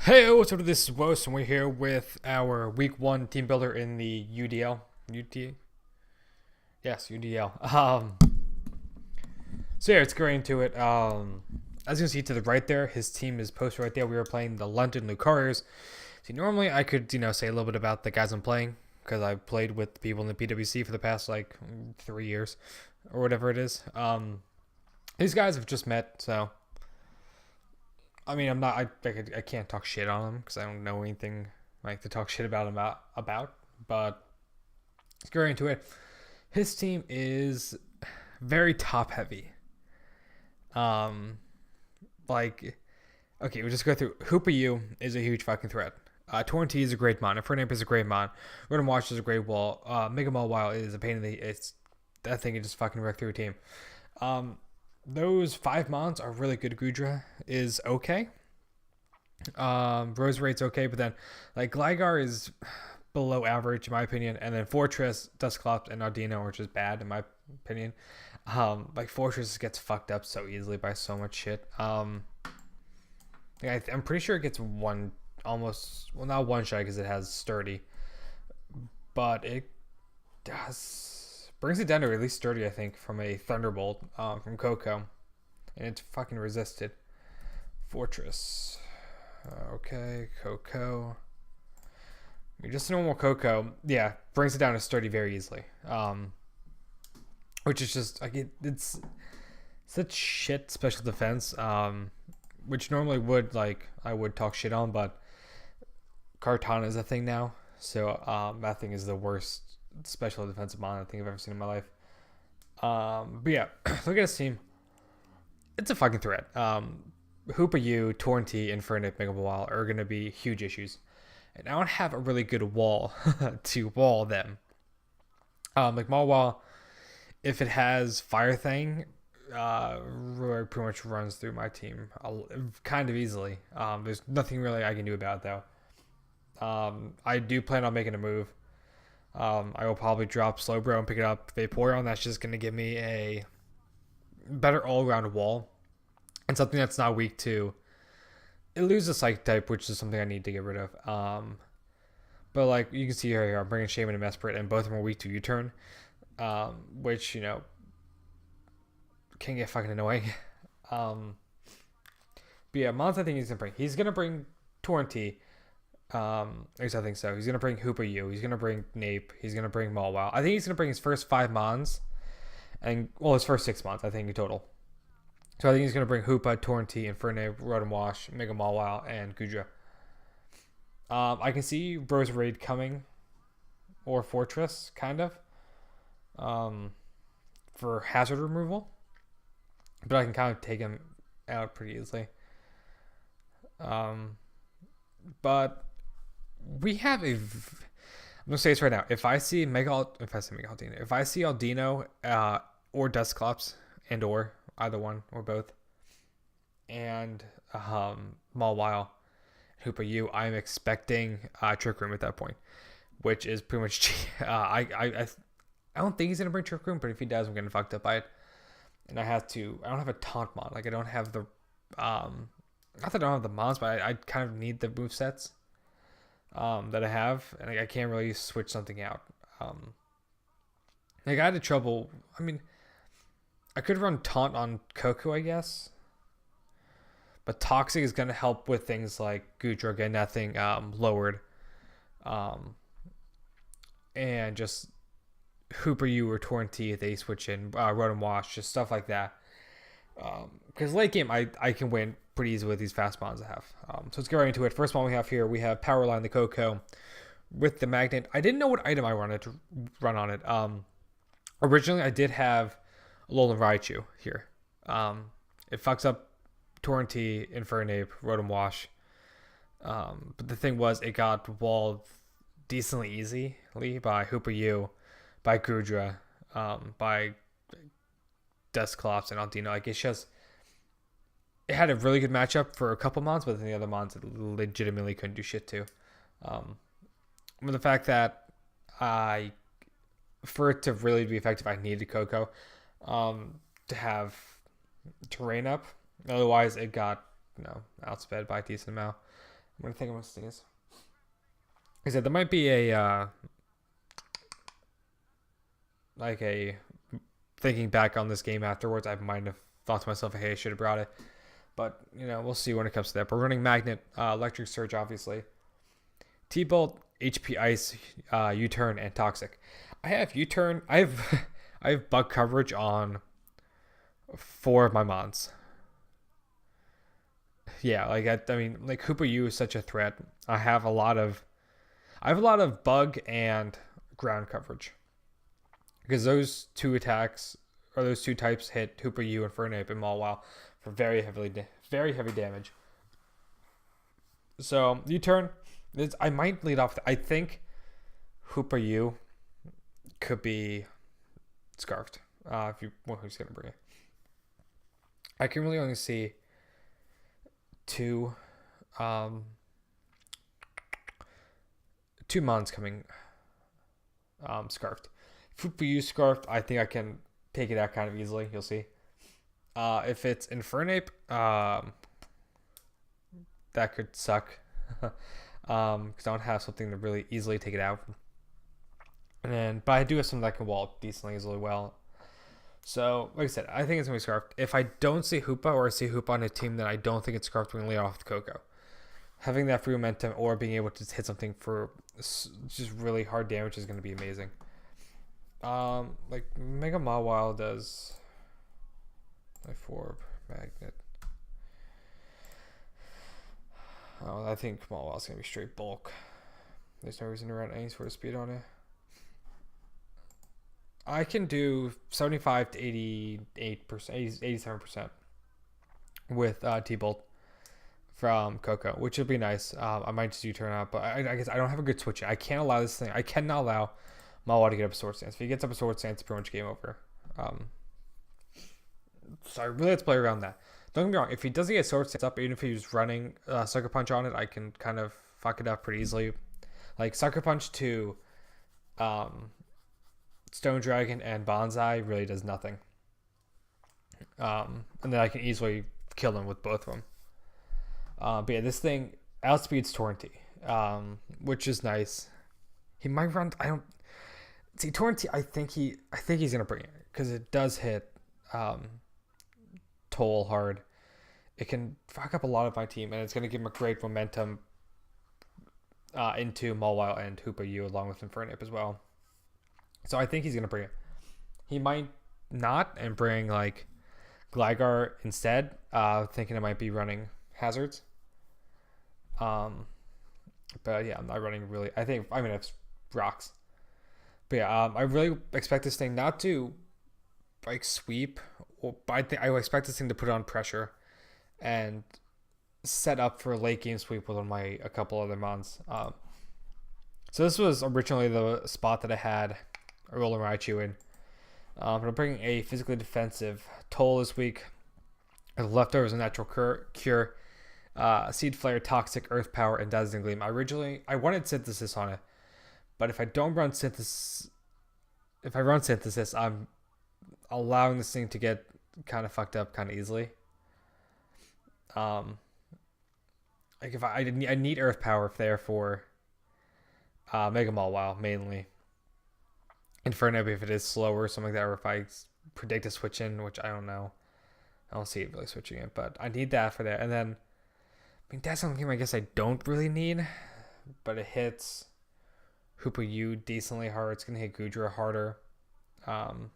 Hey, what's up? This is Wos, and we're here with our week one team builder in the UDL. Yes, UDL. So yeah, let's get right into it. As you can see to the right there, his team is posted right there. We were playing the London Lucarios. See, normally I could, say a little bit about the guys I'm playing because I played with people in the PWC for the past 3 years or whatever it is. These guys have just met, so I mean, I'm not. I can't talk shit on him because I don't know anything to talk shit about him about. But let's get right into it. His team is very top heavy. Um, like, okay, we'll just go through. Hoopa U is a huge fucking threat. Torrent is a great mon. Infernape is a great mon. Rotom Watch is a great wall. Mega Mall Wild is a pain in the. It's that thing. It just fucking wrecked through a team. Those 5 mons are really good. Gudra is okay. Roserade's okay, but then Gligar is below average in my opinion, and then Fortress, Dusclops, and Ardino are just bad in my opinion. Fortress gets fucked up so easily by so much shit. I'm pretty sure it gets not one shot because it has sturdy, but it does brings it down to at least sturdy, I think, from a Thunderbolt from Coco, and it's fucking resisted. Fortress. Okay, Coco. Just a normal Coco, yeah, brings it down to sturdy very easily. Which is just it's such shit special defense. Which normally I would talk shit on, but Kartana is a thing now, so that thing is the worst special defensive mon I think I've ever seen in my life. But yeah, look at his team. It's a fucking threat. Hoopa U, Torrenti, and Infernape Mega Wild are going to be huge issues. And I don't have a really good wall to wall them. Mawile, if it has Fire Thing, pretty much runs through my team kind of easily. There's nothing really I can do about it, though. I do plan on making a move. I will probably drop Slowbro and pick it up Vaporeon. That's just going to give me a better all-around wall. And something that's not weak to. It loses Psych type, which is something I need to get rid of. But you can see here, I'm bringing Shaman and Mesprit, and both of them are weak to U-turn, which can get fucking annoying. But yeah, Mons, I think he's gonna bring. He's gonna bring Torrenti. At least I think so. He's gonna bring Hoopa U. He's gonna bring Nape. He's gonna bring Mawile. I think he's gonna bring his first 5 Mons, and his first 6 Mons, I think in total. So I think he's going to bring Hoopa, Torrenti, Infernape, Rotom Wash, Mega Mawile, and Gudra. I can see Roserade coming, or Fortress, kind of, for hazard removal. But I can kind of take him out pretty easily. But we have I'm going to say this right now. If I see Aldino, or Dusclops, or either one or both, and Mawile, Hoopa U, I'm expecting Trick Room at that point, which is pretty much I don't think he's gonna bring Trick Room, but if he does, I'm getting fucked up by it. And I don't have a taunt mod. I don't have the not that I don't have the mods, but I kind of need the move sets that I have, and I can't really switch something out. I had trouble. I mean, I could run Taunt on Coco, I guess. But Toxic is going to help with things like Gudra getting that thing lowered. And just Hooper U or Torrenti if they switch in. Rotom Wash, just stuff like that. Because late game, I can win pretty easily with these fast bonds I have. So let's get right into it. First one we have here, we have Powerline the Coco with the Magnet. I didn't know what item I wanted to run on it. Originally, I did have Alolan Raichu here. It fucks up Torrenti, Infernape, Rotom Wash. But the thing was, it got walled decently easily by Hoopa U, by Gudra, by Dusclops and Aldino. It had a really good matchup for a couple mons, but then the other mons it legitimately couldn't do shit to. With the fact that for it to really be effective, I needed Coco to have terrain up. Otherwise, it got outsped by a decent amount. What do you think of most things? Like I said, there might be a like a thinking back on this game afterwards. I might have thought to myself, hey, I should have brought it. But we'll see when it comes to that. But we're running Magnet, Electric Surge, obviously. T-Bolt, HP Ice, U-Turn, and Toxic. I have U-Turn. I have I have bug coverage on 4 of my mons. Yeah, like I mean, like Hoopa U is such a threat. I have a lot of bug and ground coverage because those two attacks or those two types hit Hoopa U and Fernape and Mawile for very heavy damage. So U-turn, I might lead off. I think Hoopa U could be scarfed. If you want, who's gonna bring it? I can really only see two, um, 2 mons coming, scarfed. Hoopa U scarfed, I think I can take it out kind of easily. You'll see. If it's Infernape, that could suck. Because I don't have something to really easily take it out. But I do have something that can wall decently easily well. So, like I said, I think it's going to be Scarfed. If I don't see Hoopa or I see Hoopa on a team that I don't think it's Scarfed, we're going to lead off with Coco. Having that free momentum or being able to hit something for just really hard damage is going to be amazing. Like Mega Mawile does like 4 Magnet. Oh, I think Mawile's going to be straight bulk. There's no reason to run any sort of speed on it. I can do 75 to 88%, 87% with T-Bolt from Coco, which would be nice. I might just do turn out, but I guess I don't have a good switch. I can't allow this thing. I cannot allow Mawile to get up a Sword Stance. If he gets up a Sword Stance, it's pretty much game over. So I really have to play around that. Don't get me wrong. If he doesn't get Sword Stance up, even if he's running Sucker Punch on it, I can kind of fuck it up pretty easily. Like Sucker Punch to Stone Dragon and Bonsai really does nothing. And then I can easily kill him with both of them. But yeah, this thing outspeeds Torrenty, which is nice. He might run. I don't see Torrenty. I think he's gonna bring it because it does hit Toll hard. It can fuck up a lot of my team, and it's gonna give him a great momentum into Mawile and Hoopa U along with Infernape as well. So I think he's gonna bring it. He might not and bring like Gligar instead, thinking I might be running hazards. But yeah, I'm not running really. I mean it's rocks. But yeah, I really expect this thing not to like sweep, but I expect this thing to put on pressure and set up for a late game sweep with a couple other mons. So this was originally the spot that I had Alolan Raichu in. I'm bringing a physically defensive Toll this week. Leftovers a natural cure. Seed Flare, Toxic, Earth Power, and Dazzling Gleam. I wanted Synthesis on it, but if I run Synthesis, I'm allowing this thing to get kind of fucked up kind of easily. Like if I need Earth Power there for Mega Mawile mainly. Infernape if it is slower or something like that, or if I predict a switch in, which I don't know. I don't see it really switching in, but I need that for that. And then, I mean, that's something I guess I don't really need, but it hits Hoopa U decently hard. It's going to hit Goodra harder. I don't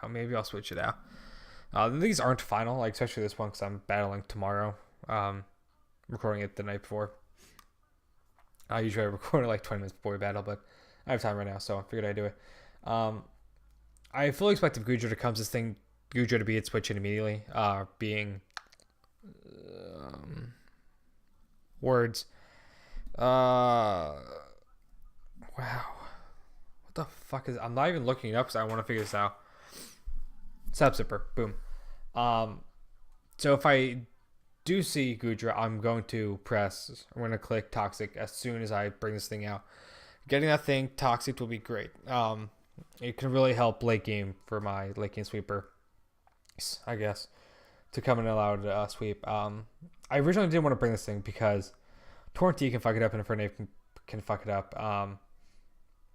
know. Maybe I'll switch it out. These aren't final, like especially this one because I'm battling tomorrow. Recording it the night before. I usually record it like 20 minutes before we battle, but I have time right now, so I figured I'd do it. I fully expect if Goodra comes, Goodra to be its switch in immediately. Being words. Wow. What the fuck is? I'm not even looking it up because I want to figure this out. Sub Zipper. Boom. So if I do see Goodra, I'm going to click Toxic as soon as I bring this thing out. Getting that thing Toxic will be great. It can really help late game for my late game sweeper, I guess, to come in allowed sweep. I originally didn't want to bring this thing because Torrent T can fuck it up and Infernape can fuck it up.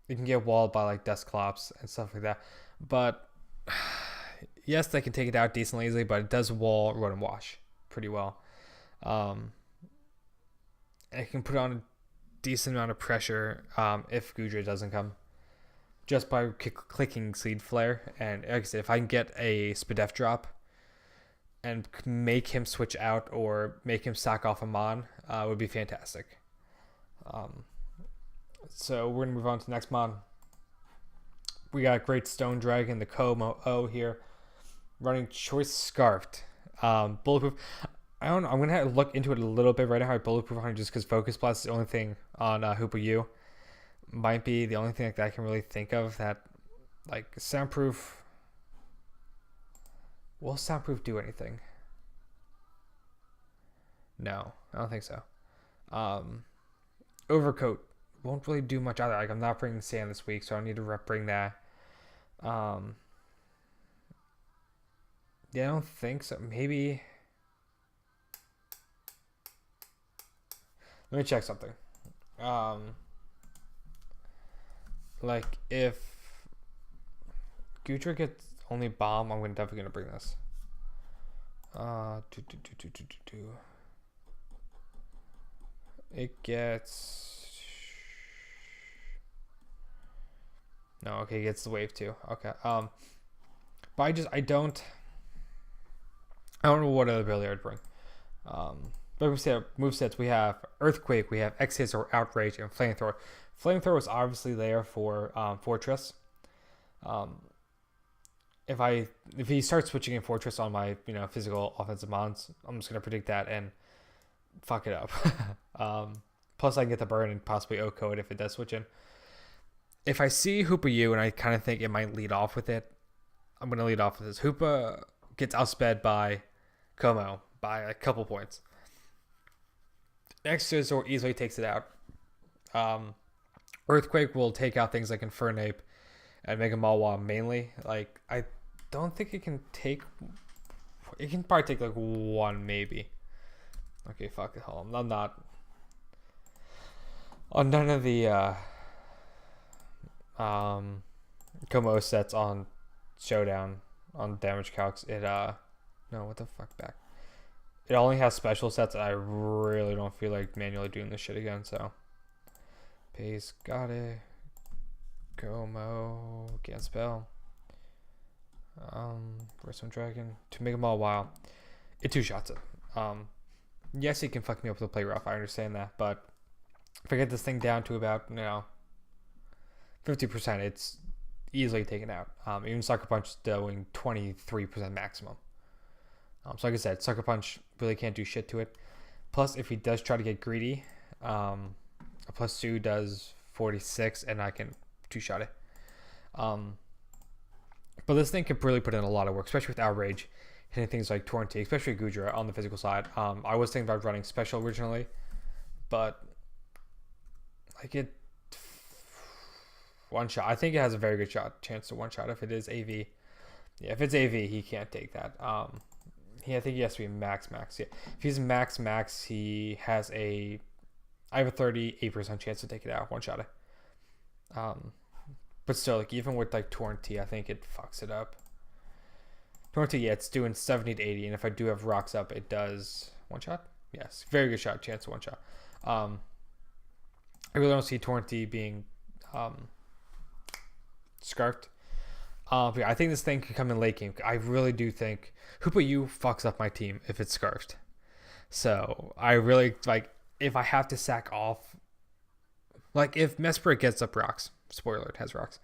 You can get walled by like Dusclops and stuff like that. But yes, they can take it out decently easily, but it does wall Road and Wash pretty well. And it can put on a decent amount of pressure if Goodra doesn't come. Just by clicking Sleet Flare. And like I said, if I can get a Spadef drop and make him switch out or make him sack off a Mon, would be fantastic. So we're going to move on to the next Mon. We got Great Stone Dragon, the Como here. Running Choice Scarfed. Bulletproof. I don't know. I'm going to look into it a little bit right now. Bulletproof on just because Focus Blast is the only thing on Hoopa U. Might be the only thing that I can really think of that, like, Soundproof. Will Soundproof do anything? No, I don't think so. Overcoat won't really do much either. Like, I'm not bringing Sand this week, so I need to bring that. Yeah, I don't think so. Maybe. Let me check something. Like, if Goodra gets only Bomb, I'm definitely gonna bring this. It gets no. Okay, it gets the Wave too. Okay. But I don't know what other ability I would bring. But we say movesets, we have Earthquake, we have X-Hit or Outrage, and Flamethrower. Flamethrower is obviously there for Fortress. If he starts switching in Fortress on my physical offensive mons, I'm just gonna predict that and fuck it up. Plus I can get the burn and possibly OHKO it if it does switch in. If I see Hoopa U and I kind of think it might lead off with it, I'm gonna lead off with this. Hoopa gets outsped by Como by a couple points. Next Scizor easily takes it out. Earthquake will take out things like Infernape and Mega Malwa mainly. Like, I don't think it can take. It can probably take like one maybe. Okay, fuck it. Hold on. I'm not. On none of the Como sets on Showdown on damage calcs, it no, what the fuck back. It only has special sets, and I really don't feel like manually doing this shit again, so. Pace, got it. Como, can't spell. First one Dragon. To make them all wild. It two-shots it. Yes, he can fuck me up with a play rough, I understand that, but if I get this thing down to about, 50%, it's easily taken out. Even Sucker Punch is doing 23% maximum. So like I said, Sucker Punch really can't do shit to it. Plus, if he does try to get greedy, a +2 does 46, and I can two-shot it. But this thing can really put in a lot of work, especially with Outrage, hitting things like Torrent T, especially Goodra on the physical side. I was thinking about running Special originally, but like it one-shot. I think it has a very good chance to one-shot if it is AV. Yeah, if it's AV, he can't take that. I think he has to be max. Yeah. If he's max, he has I have a 38% chance to take it out, one-shot it. But still, like, even with like Torrent T, I think it fucks it up. Torrent T, yeah, it's doing 70 to 80, and if I do have rocks up, it does one-shot. Yes, very good chance to one-shot. I really don't see Torrent T being scarfed. But yeah, I think this thing could come in late game. I really do think Hoopa U fucks up my team if it's scarfed. So I really like if I have to sack off, like if Mesprit gets up rocks, spoiler, it has rocks,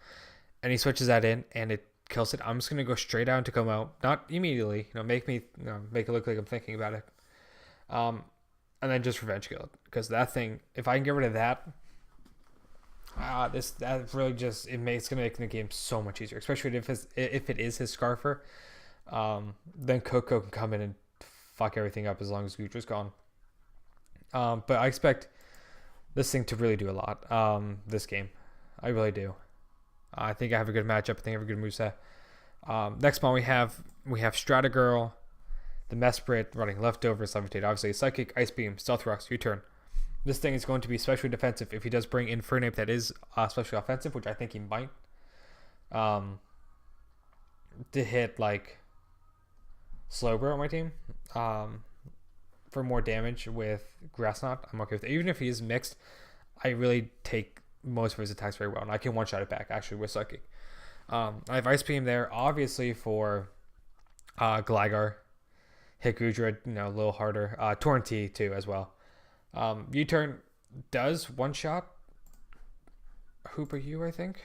and he switches that in and it kills it, I'm just gonna go straight out into Como, not immediately, make it look like I'm thinking about it, and then just revenge kill it, because that thing, if I can get rid of that. That really just it's gonna make the game so much easier, especially if it is his Scarfer. Then Coco can come in and fuck everything up as long as Gudra's gone. But I expect this thing to really do a lot. This game, I really do. I think I have a good matchup. I think I have a good moveset. Next one we have Stratagirl, The Mesprit running Leftovers, Levitate, obviously Psychic, Ice Beam, Stealth Rocks, U-Turn. This thing is going to be especially defensive if he does bring Infernape that is especially offensive, which I think he might. To hit like Slowbro on my team. For more damage with Grass Knot, I'm okay with it. Even if he is mixed, I really take most of his attacks very well, and I can one-shot it back actually with Psychic. I have Ice Beam there, obviously for Gligar. Hit Gudra, a little harder. Torrentee too as well. U-Turn does one-shot Hooper U, I think.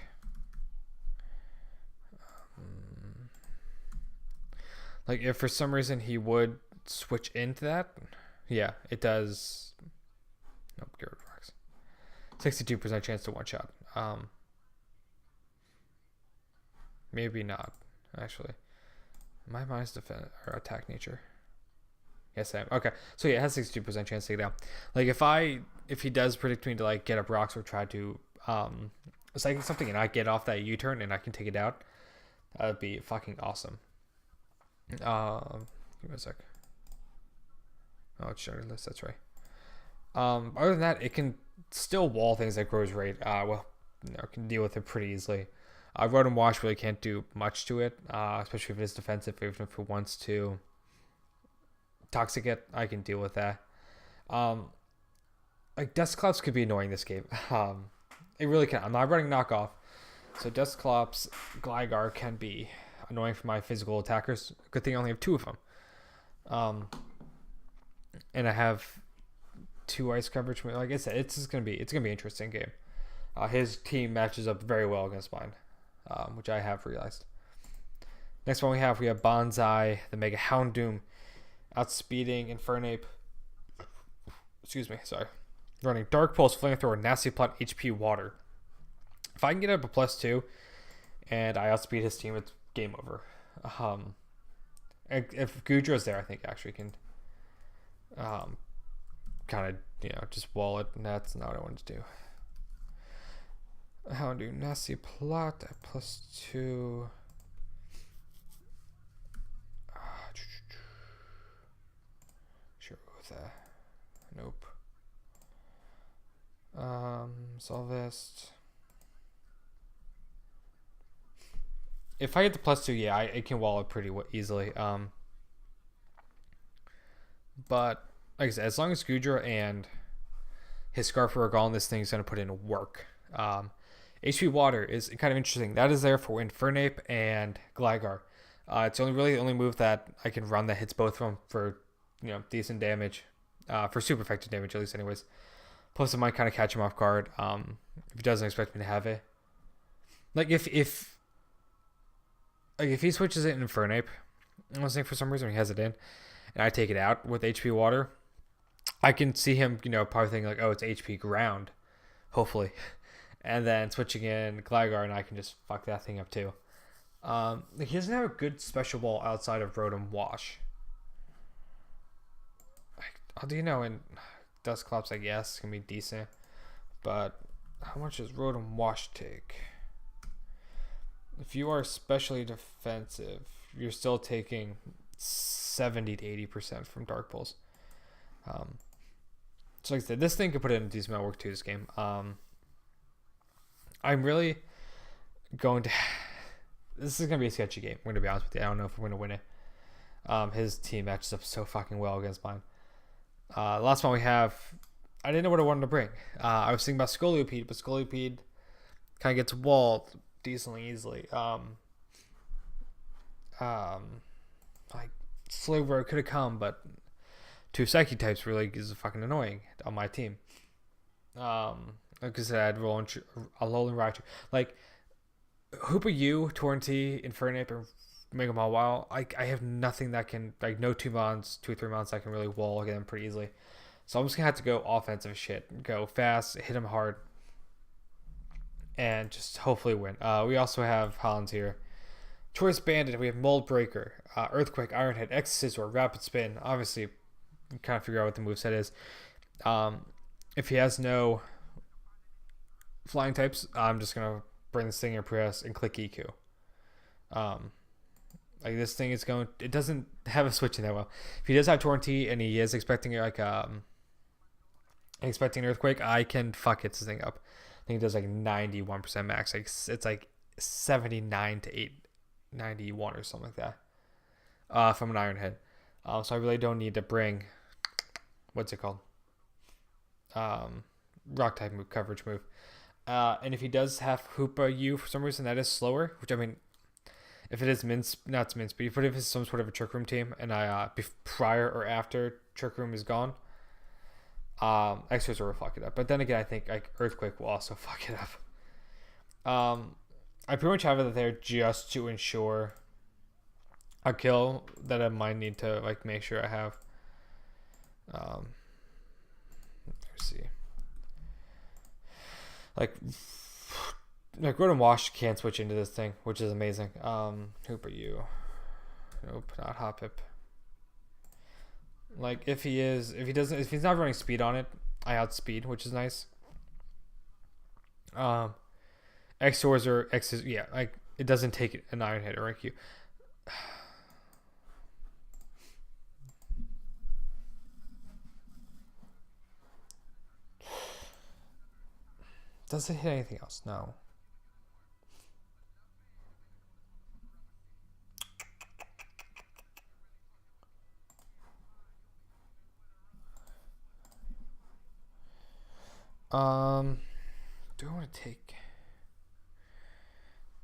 Like if for some reason he would switch into that, yeah, it does. Nope, get rid of rocks. 62% chance to one-shot. Maybe not, actually. My mind's defense or attack nature. Yes, I am. Okay, so yeah, it has 62% chance to take it down. Like if he does predict me to like get up rocks or try to psychic something and I get off that U-turn and I can take it out, that would be fucking awesome. Give me a sec. Oh, it's shattered list. That's right. Other than that, it can still wall things like Rose Raid. Can deal with it pretty easily. Rotom Wash really can't do much to it, especially if it is defensive. Even if it wants to Toxic it, I can deal with that. Like Dusclops could be annoying this game. It really can. I'm not running knockoff, so Dusclops, Gligar can be annoying for my physical attackers. Good thing I only have 2 of them. And I have 2 ice coverage. Like I said, it's gonna be an interesting game. His team matches up very well against mine, which I have realized. Next one we have Bonsai, the Mega Houndoom, outspeeding Infernape. Excuse me, sorry. Running Dark Pulse, Flamethrower, Nasty Plot, HP Water. If I can get up a +2 and I outspeed his team, it's game over. If Gudra's there, I think actually can kind of just wall it, and that's not what I wanted to do. Houndoom, Nasty Plot at +2. Sure with that. Nope. Solvest. If I get the +2, yeah, I can wall it pretty easily. But like I said, as long as Gudra and his Scarf are gone, this thing's gonna put in work. HP Water is kind of interesting. That is there for Infernape and Gligar. It's the only move that I can run that hits both of them for decent damage, for super effective damage at least, anyways. Plus, it might kind of catch him off guard if he doesn't expect me to have it. Like if he switches it in Infernape, I was saying for some reason he has it in, and I take it out with HP Water, I can see him probably thinking like, oh, it's HP Ground, hopefully, and then switching in Gligar, and I can just fuck that thing up too. He doesn't have a good special ball outside of Rotom Wash. How do you know? And Dusclops, I guess, can be decent, but how much does Rotom Wash take? If you are especially defensive, you're still taking 70 to 80% from Dark Pulse. So like I said, this thing could put in a decent amount of work to this game. I'm really going to... This is going to be a sketchy game. I'm going to be honest with you. I don't know if we're going to win it. His team matches up so fucking well against mine. Last one we have... I didn't know what I wanted to bring. I was thinking about Scolipede, but Scolipede kind of gets walled decently easily. Like Slowbro could have come, but 2 Psychic types really is fucking annoying on my team. Like I said, I'd roll Alolan Raichu. Like Hoopa U, Torrentee, Infernape, and Mega Mawile. I have nothing that can, like, no 2 or 3 mounts that can really wall again pretty easily. So I'm just gonna have to go offensive shit, go fast, hit him hard, and just hopefully win. We also have Hollins here. Choice Bandit, we have Mold Breaker, Earthquake, Iron Head, X Scissor, Rapid Spin. Obviously, you kind of figure out what the moveset is. If he has no flying types, I'm just going to bring the Stinger Press and click EQ. Like this thing is going. It doesn't have a switching that well. If he does have Torrent and he is expecting like expecting an earthquake, I can fuck hit this thing up. I think it does like 91% max. Like it's like 79 to 891 or something like that. From an Iron Head. So I really don't need to bring what's it called? Rock type move, coverage move. And if he does have Hoopa U for some reason, that is slower. Which I mean, if it is not min speed, but if it's some sort of a Trick Room team, and I prior or after Trick Room is gone, X-Rays will fuck it up. But then again, I think like Earthquake will also fuck it up. I pretty much have it there just to ensure a kill that I might need to like make sure I have. Let's see. Like Road and Wash can't switch into this thing, which is amazing. Hooper U. Nope, not Hoppip. Like if he's not running speed on it, I outspeed, which is nice. XORs or X's, yeah, like it doesn't take an Iron Head or a Q. Does it hit anything else? No. Do I want to take?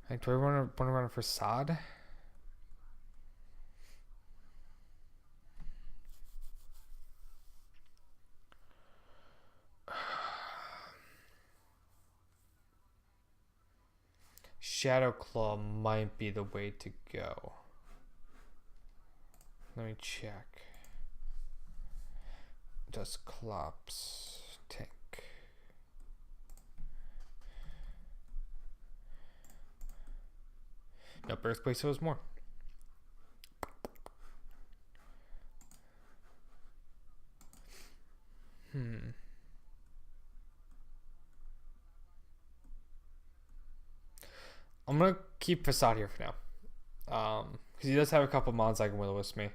Like, do I want to run for Sod? Shadow Claw might be the way to go. Let me check. Does Clops tank? Nope, Earthquake so is more. I'm gonna keep Facade here for now. Because he does have a couple mods I can Will-O-Wisp me.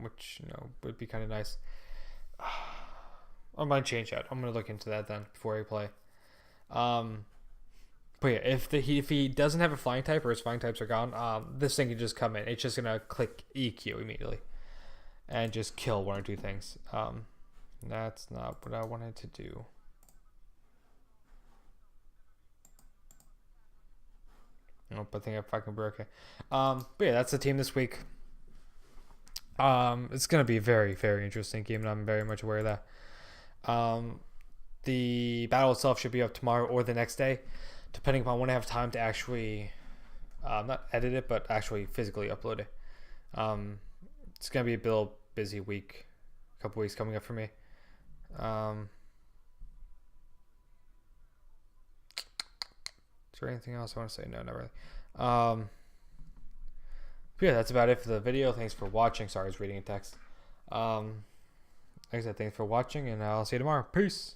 Which, you know, would be kind of nice. I might change that. I'm gonna look into that then before I play. But yeah, if he doesn't have a flying type or his flying types are gone, this thing can just come in. It's just gonna click EQ immediately and just kill one or two things. That's not what I wanted to do. Nope, I think I fucking broke it. But yeah, that's the team this week. It's gonna be a very, very interesting game, and I'm very much aware of that. The battle itself should be up tomorrow or the next day, depending upon when I have time to actually, not edit it, but actually physically upload it. It's gonna be a little busy week, a couple weeks coming up for me. Is there anything else I want to say? No, not really. But yeah, that's about it for the video. Thanks for watching. Sorry, I was reading a text. Like I said, thanks for watching, and I'll see you tomorrow. Peace.